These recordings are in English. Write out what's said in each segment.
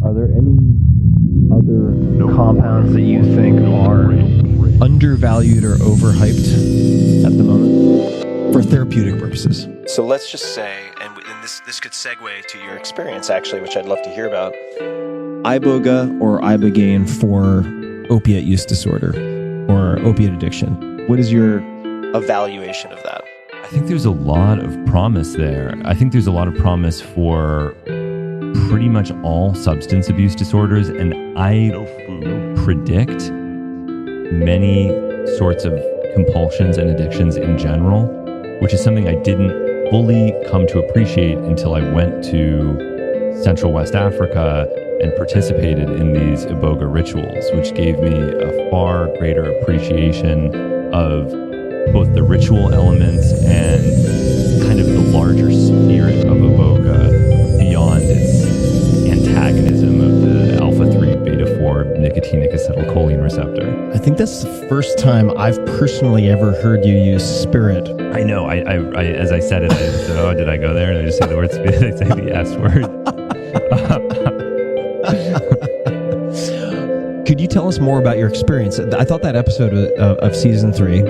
Are there any other compounds that you think are undervalued or overhyped at the moment for therapeutic purposes? So let's just say, and this could segue to your experience actually, which I'd love to hear about. Iboga or Ibogaine for opiate use disorder or opiate addiction. What is your evaluation of that? I think there's a lot of promise there. I think there's a lot of promise for pretty much all substance abuse disorders, and I predict many sorts of compulsions and addictions in general, which is something I didn't fully come to appreciate until I went to Central West Africa and participated in these Iboga rituals, which gave me a far greater appreciation of both the ritual elements and kind of the larger spirit of Iboga beyond its antagonism of the alpha-3 beta-4 nicotinic acetylcholine receptor. I think that's the first time I've personally ever heard you use spirit. I know. I as I said it, I said, "Oh, did I go there?" And I just say the word spirit. I say the S word. Could you tell us more about your experience? I thought that episode of season 3.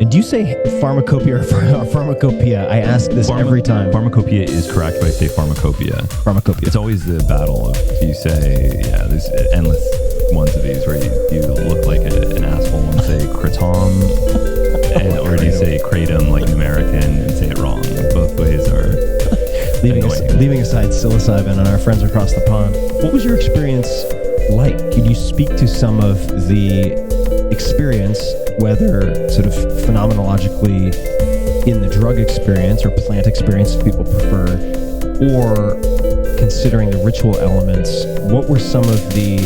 And do you say pharmacopoeia or pharmacopoeia? I ask this every time. Pharmacopoeia is correct, but I say pharmacopoeia. Pharmacopoeia. It's always the battle of, do you say, there's endless ones of these where you look like an asshole and say kratom, or do you say kratom like an American and say it wrong? Both ways are leaving aside psilocybin and our friends across the pond. What was your experience like? Could you speak to some of the experience, whether sort of phenomenologically in the drug experience or plant experience, if people prefer, or considering the ritual elements? What were some of the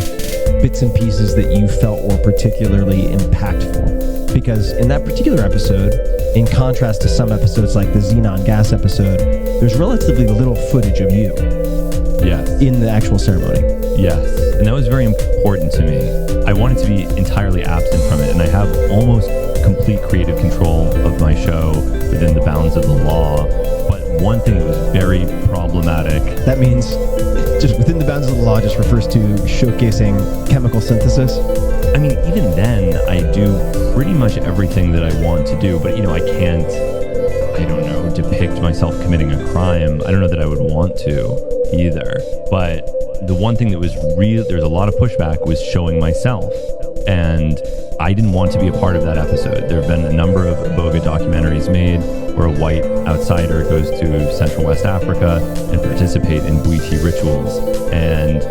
bits and pieces that you felt were particularly impactful? Because in that particular episode, in contrast to some episodes like the xenon gas episode, there's relatively little footage of you. Yes. In the actual ceremony. Yes. And that was very important to me. I wanted to be entirely absent from it, and I have almost complete creative control of my show within the bounds of the law. But one thing that was very problematic... That means just within the bounds of the law just refers to showcasing chemical synthesis? I mean, even then, I do pretty much everything that I want to do, but, I can't, depict myself committing a crime. I don't know that I would want to either. But the one thing that was there's a lot of pushback, was showing myself. And I didn't want to be a part of that episode. There have been a number of Iboga documentaries made where a white outsider goes to Central West Africa and participate in Bwiti rituals. And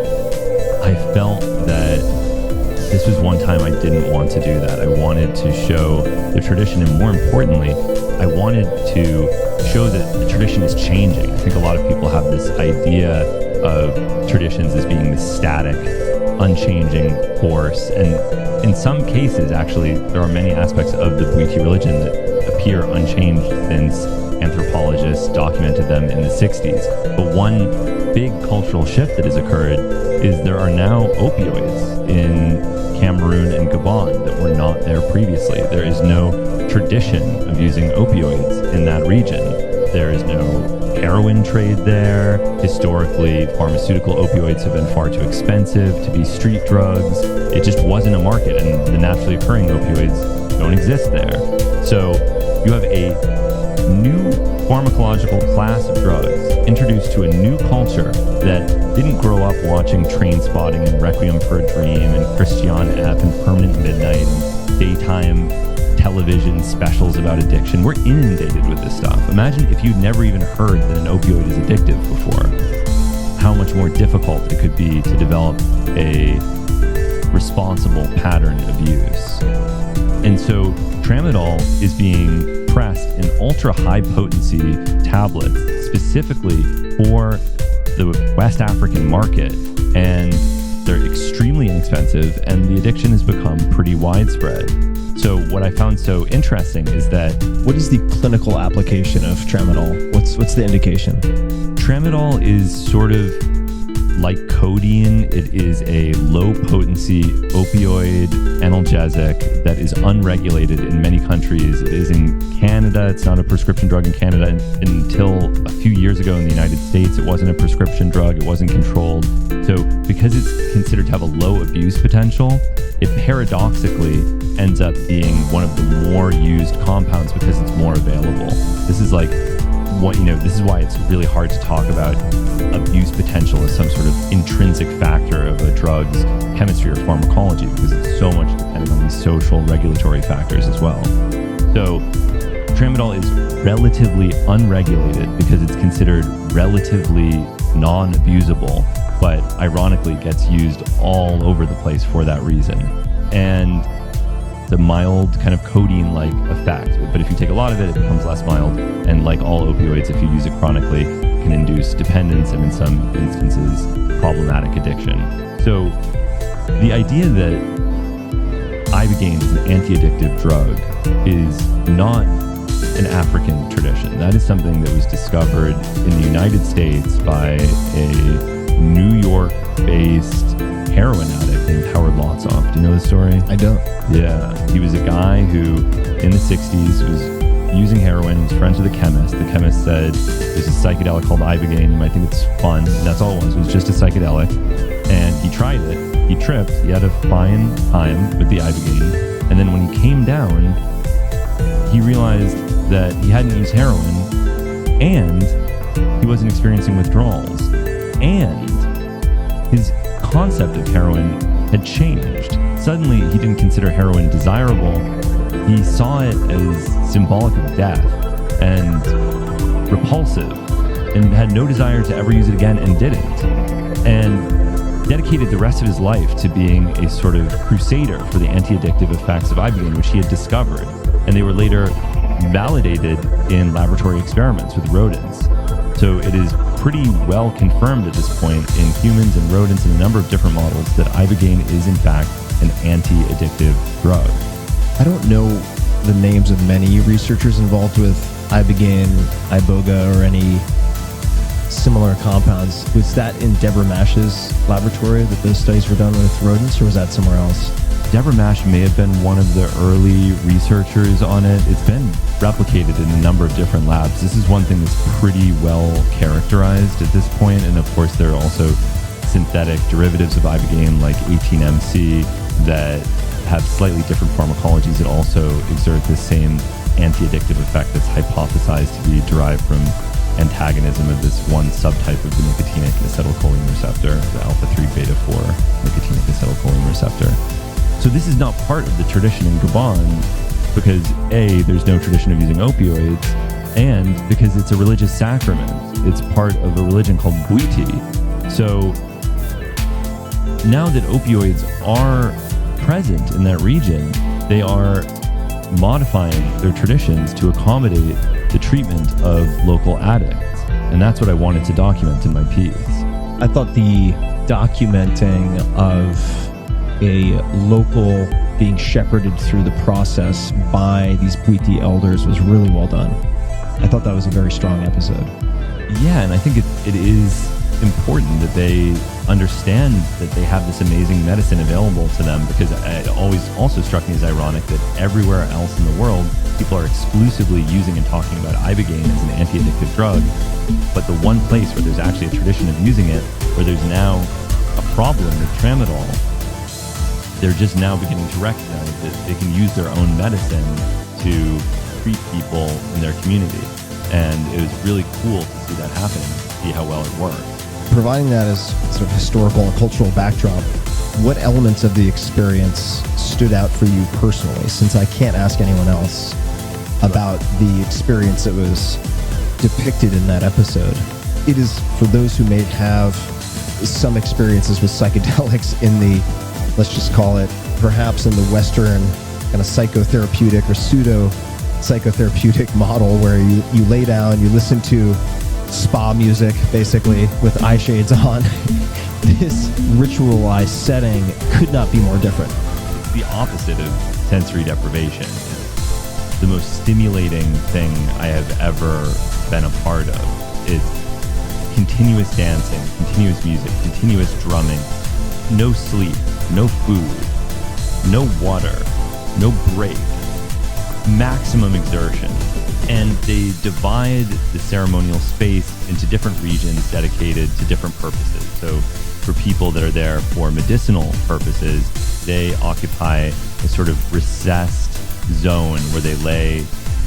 I felt that this was one time I didn't want to do that. I wanted to show the tradition, and more importantly, I wanted to show that the tradition is changing. I think a lot of people have this idea of traditions as being this static, unchanging force. And in some cases, actually, there are many aspects of the Bwiti religion that appear unchanged since anthropologists documented them in the 60s. But one big cultural shift that has occurred is there are now opioids in Cameroon and Gabon that were not there previously. There is no tradition of using opioids in that region. There is no heroin trade there. Historically, pharmaceutical opioids have been far too expensive to be street drugs. It just wasn't a market, and the naturally occurring opioids don't exist there. So you have a new pharmacological class of drugs introduced to a new culture that didn't grow up watching Train Spotting and Requiem for a Dream and Christiane F. and Permanent Midnight and daytime television specials about addiction. We're inundated with this stuff. Imagine if you'd never even heard that an opioid is addictive before. How much more difficult it could be to develop a responsible pattern of use. And so tramadol is being pressed in ultra high potency tablets specifically for the West African market, and they're extremely inexpensive, and the addiction has become pretty widespread. So what I found so interesting is that... What is the clinical application of tramadol? What's the indication? Tramadol is sort of like codeine. It is a low-potency opioid analgesic that is unregulated in many countries. It is in Canada. It's not a prescription drug in Canada. Until a few years ago in the United States, it wasn't a prescription drug. It wasn't controlled. So because it's considered to have a low abuse potential, it paradoxically ends up being one of the more used compounds because it's more available. This is like this is why it's really hard to talk about abuse potential as some sort of intrinsic factor of a drug's chemistry or pharmacology, because it's so much dependent on these social regulatory factors as well. So tramadol is relatively unregulated because it's considered relatively non-abusable, but ironically gets used all over the place for that reason. And the mild kind of codeine-like effect, but if you take a lot of it, it becomes less mild. And like all opioids, if you use it chronically, it can induce dependence and in some instances, problematic addiction. So the idea that Ibogaine is an anti-addictive drug is not an African tradition. That is something that was discovered in the United States by a New York-based heroin addict named Howard Lotsoff. Do you know the story? I don't. Yeah. He was a guy who, in the 60s, was using heroin. He was friends with a chemist. The chemist said, there's a psychedelic called Ibogaine. You might think it's fun. And that's all it was. It was just a psychedelic. And he tried it. He tripped. He had a fine time with the Ibogaine. And then when he came down, he realized that he hadn't used heroin and he wasn't experiencing withdrawals. And his concept of heroin had changed. Suddenly, he didn't consider heroin desirable. He saw it as symbolic of death and repulsive, and had no desire to ever use it again, and didn't. And dedicated the rest of his life to being a sort of crusader for the anti-addictive effects of Ibogaine, which he had discovered. And they were later validated in laboratory experiments with rodents. So it is pretty well confirmed at this point in humans and rodents and a number of different models that Ibogaine is in fact an anti-addictive drug. I don't know the names of many researchers involved with Ibogaine, Iboga, or any similar compounds. Was that in Deborah Mash's laboratory that those studies were done with rodents, or was that somewhere else? Deborah Mash may have been one of the early researchers on it. It's been replicated in a number of different labs. This is one thing that's pretty well characterized at this point. And of course, there are also synthetic derivatives of Ibogaine like 18MC that have slightly different pharmacologies that also exert the same anti-addictive effect that's hypothesized to be derived from antagonism of this one subtype of the nicotinic acetylcholine receptor, the alpha-3 beta-4 nicotinic acetylcholine receptor. So this is not part of the tradition in Gabon because A, there's no tradition of using opioids, and because it's a religious sacrament. It's part of a religion called Bwiti. So now that opioids are present in that region, they are modifying their traditions to accommodate the treatment of local addicts. And that's what I wanted to document in my piece. I thought the documenting of a local being shepherded through the process by these Bwiti elders was really well done. I thought that was a very strong episode. Yeah, and I think it is important that they understand that they have this amazing medicine available to them, because it always also struck me as ironic that everywhere else in the world, people are exclusively using and talking about Ibogaine as an anti-addictive drug, but the one place where there's actually a tradition of using it, where there's now a problem with tramadol, they're just now beginning to recognize that they can use their own medicine to treat people in their community. And it was really cool to see that happening, see how well it worked. Providing that as sort of historical and cultural backdrop, what elements of the experience stood out for you personally, since I can't ask anyone else about the experience that was depicted in that episode? It is for those who may have some experiences with psychedelics in the, let's just call it, perhaps in the Western kind of psychotherapeutic or pseudo-psychotherapeutic model where you lay down, you listen to spa music, basically, with eye shades on. This ritualized setting could not be more different. It's the opposite of sensory deprivation. It's the most stimulating thing I have ever been a part of. It's continuous dancing, continuous music, continuous drumming, no sleep, no food, no water, no break, maximum exertion. And they divide the ceremonial space into different regions dedicated to different purposes. So for people that are there for medicinal purposes, they occupy a sort of recessed zone where they lay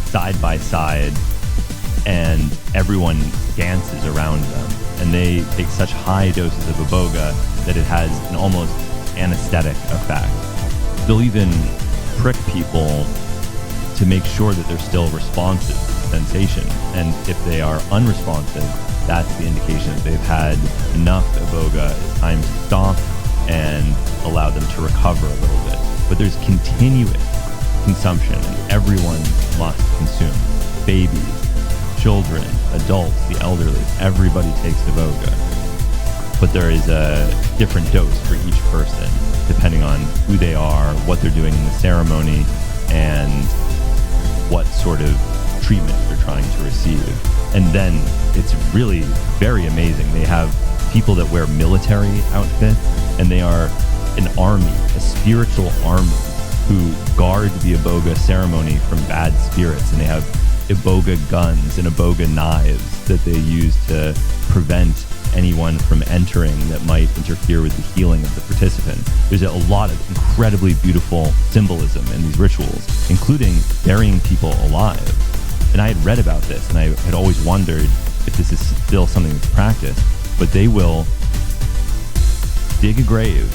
side by side and everyone dances around them. And they take such high doses of iboga that it has an almost anesthetic effect. They'll even prick people to make sure that they're still responsive to sensation. And if they are unresponsive, that's the indication that they've had enough iboga. It's time to stop and allow them to recover a little bit. But there's continuous consumption, and everyone must consume. Babies, children, adults, the elderly, everybody takes iboga. But there is a different dose for each person, depending on who they are, what they're doing in the ceremony, and what sort of treatment they're trying to receive. And then it's really very amazing. They have people that wear military outfits, and they are an army, a spiritual army, who guard the iboga ceremony from bad spirits. And they have iboga guns and iboga knives that they use to prevent anyone from entering that might interfere with the healing of the participant. There's a lot of incredibly beautiful symbolism in these rituals, including burying people alive. And I had read about this, and I had always wondered if this is still something that's practiced. But they will dig a grave,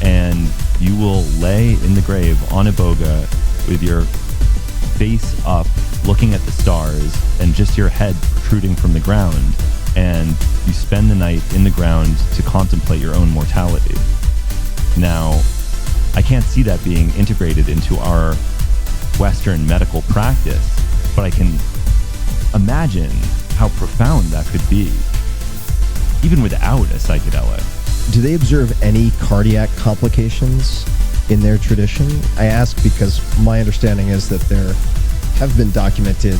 and you will lay in the grave on iboga with your face up, looking at the stars, and just your head protruding from the ground. And you spend the night in the ground to contemplate your own mortality. Now, I can't see that being integrated into our Western medical practice, but I can imagine how profound that could be, even without a psychedelic. Do they observe any cardiac complications in their tradition? I ask because my understanding is that there have been documented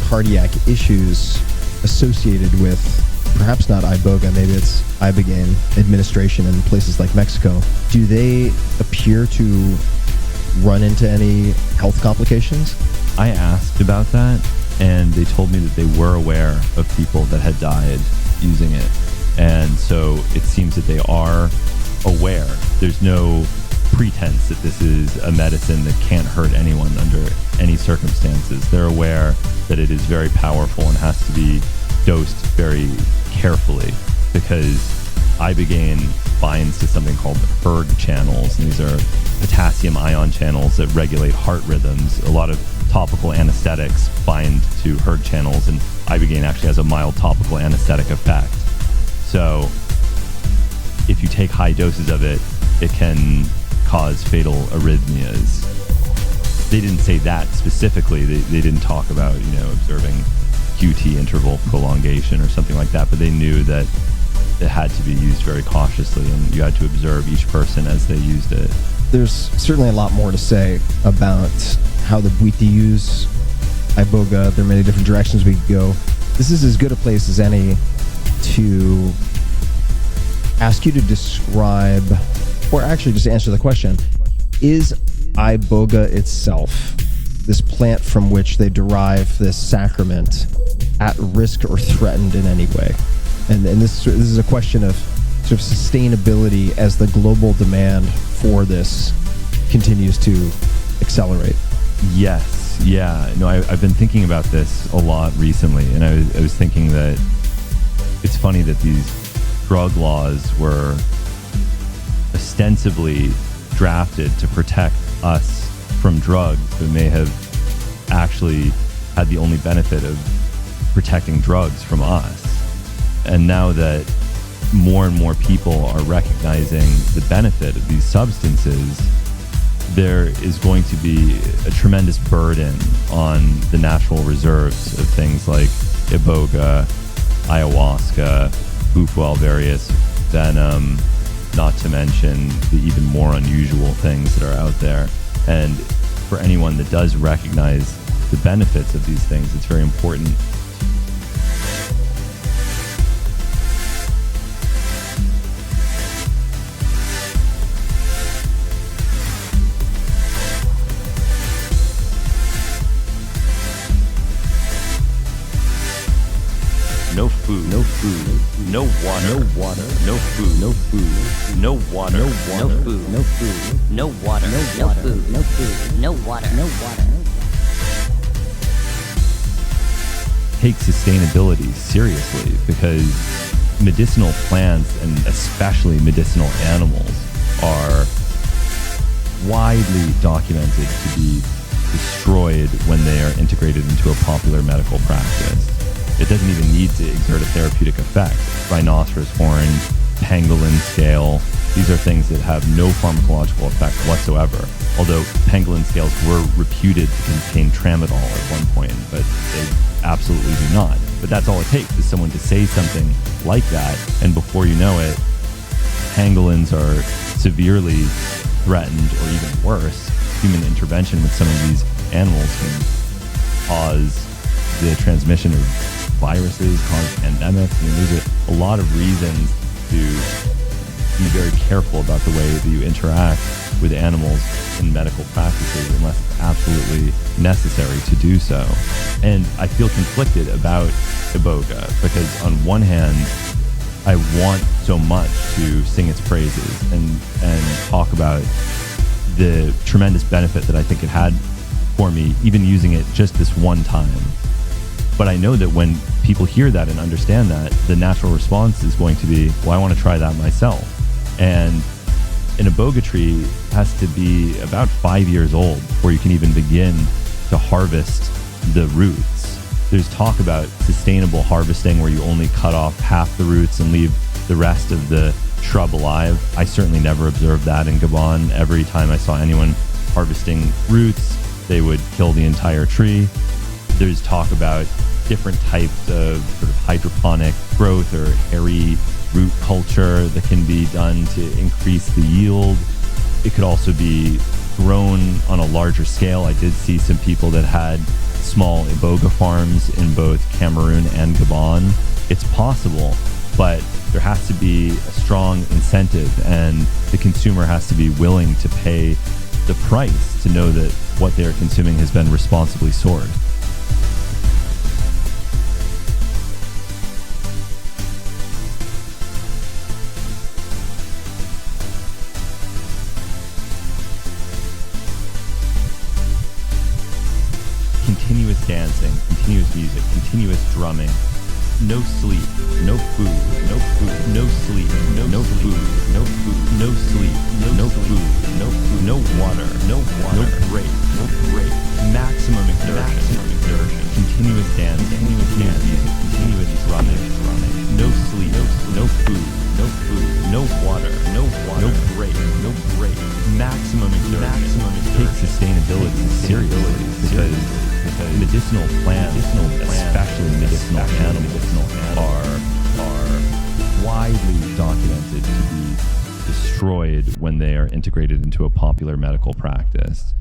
cardiac issues associated with perhaps not iboga, maybe it's Ibogaine administration in places like Mexico. Do they appear to run into any health complications? I asked about that, and they told me that they were aware of people that had died using it. And so it seems that they are aware. There's no pretense that this is a medicine that can't hurt anyone under any circumstances. They're aware that it is very powerful and has to be dosed very carefully, because Ibogaine binds to something called hERG channels, and these are potassium ion channels that regulate heart rhythms. A lot of topical anesthetics bind to hERG channels, and Ibogaine actually has a mild topical anesthetic effect. So if you take high doses of it, it can cause fatal arrhythmias. They didn't say that specifically. They didn't talk about, observing QT interval prolongation or something like that, but they knew that it had to be used very cautiously, and you had to observe each person as they used it. There's certainly a lot more to say about how the Bwiti use iboga. There are many different directions we could go. This is as good a place as any to ask you to describe, or actually just answer the question, is iboga itself, this plant from which they derive this sacrament, at risk or threatened in any way? And this is a question of sort of sustainability as the global demand for this continues to accelerate. Yes, yeah. No, I've been thinking about this a lot recently, and I was thinking that it's funny that these drug laws were ostensibly drafted to protect us from drugs, but may have actually had the only benefit of protecting drugs from us. And now that more and more people are recognizing the benefit of these substances, there is going to be a tremendous burden on the natural reserves of things like iboga, ayahuasca, Bufo alvarius, venom, not to mention the even more unusual things that are out there. And for anyone that does recognize the benefits of these things, it's very important. No food, no water, no food. food, no food, no water, no food, no food, no water, no food, no food, no water, no water. Take sustainability seriously, because medicinal plants, and especially medicinal animals, are widely documented to be destroyed when they are integrated into a popular medical practice. It doesn't even need to exert a therapeutic effect. Rhinoceros horn, pangolin scale, these are things that have no pharmacological effect whatsoever. Although pangolin scales were reputed to contain tramadol at one point, but they absolutely do not. But that's all it takes, is someone to say something like that, and before you know it, pangolins are severely threatened, or even worse. Human intervention with some of these animals can cause the transmission of viruses, cause pandemics. I mean, there's a lot of reasons to be very careful about the way that you interact with animals in medical practices, unless it's absolutely necessary to do so. And I feel conflicted about Iboga, because on one hand, I want so much to sing its praises and talk about the tremendous benefit that I think it had for me, even using it just this one time. But I know that when people hear that and understand that, the natural response is going to be, well, I want to try that myself. And an Iboga tree has to be about 5 years old before you can even begin to harvest the roots. There's talk about sustainable harvesting, where you only cut off half the roots and leave the rest of the shrub alive. I certainly never observed that in Gabon. Every time I saw anyone harvesting roots, they would kill the entire tree. There's talk about different types of sort of hydroponic growth or hairy root culture that can be done to increase the yield. It could also be grown on a larger scale. I did see some people that had small Iboga farms in both Cameroon and Gabon. It's possible, but there has to be a strong incentive, and the consumer has to be willing to pay the price to know that what they're consuming has been responsibly sourced. Continuous dancing, continuous music, continuous drumming, no sleep, no food, no food, no sleep, no food, no food, no sleep, no food, no food, no water, no break, maximum exertion, continuous dancing, continuous music, continuous drumming, no sleep, no food, no water, no break, maximum exertion. Take sustainability seriously, because medicinal plants, especially medicinal animals, are widely documented to be destroyed when they are integrated into a popular medical practice.